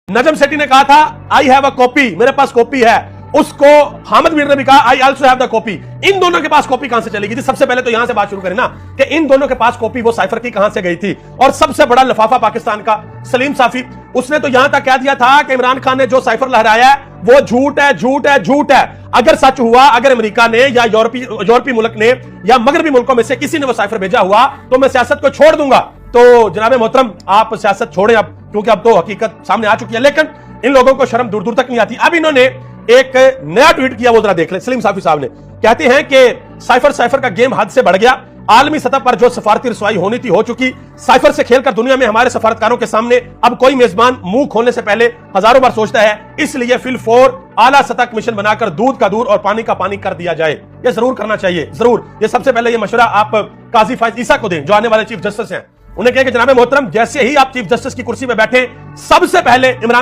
नजम सेठी ने कहा था आई हैव अ कॉपी, मेरे पास कॉपी है। उसको हामिद मीर ने भी कहा I also have the copy. इन दोनों के पास कॉपी कहां से चली गई थी? सबसे पहले तो यहां से बात शुरू करें ना कि इन दोनों के पास कॉपी वो साइफर की कहां से गई थी। और सबसे बड़ा लफाफा पाकिस्तान का सलीम साफी, उसने तो यहां तक कह दिया था कि इमरान खान ने जो साइफर लहराया है वो झूठ है, झूठ है, झूठ है। अगर सच हुआ, अगर अमेरिका ने या यूरोपीय मुल्क ने या मगरबी मुल्कों में से किसी ने वो साइफर भेजा हुआ तो मैं सियासत को छोड़ दूंगा। तो जनाब मोहतरम, आप सियासत छोड़ें अब, क्योंकि अब तो हकीकत सामने आ चुकी है। लेकिन इन लोगों को शर्म दूर दूर तक नहीं आती। अब इन्होंने एक नया ट्वीट किया, वो जरा देख ले। सलीम साफी साहब ने कहते हैं कि साइफर का गेम हद से बढ़ गया। आलमी सतह पर जो सफारती रसवाई होनी थी हो चुकी। साइफर से खेलकर दुनिया में हमारे सफारतकारों के सामने अब कोई मेजबान मुंह खोलने से पहले हजारों बार सोचता है। इसलिए फिल फोर आला सतह कमीशन बनाकर दूध का दूध और पानी का पानी कर दिया जाए। यह जरूर करना चाहिए, जरूर। ये सबसे पहले ये मशवरा आप काजी फाइज ईसा को दें, जो आने वाले चीफ जस्टिस हैं। उन्हें कहें कि जनाब मोहतरम, जैसे ही आप चीफ जस्टिस की कुर्सी पर बैठे, सबसे पहले इमरान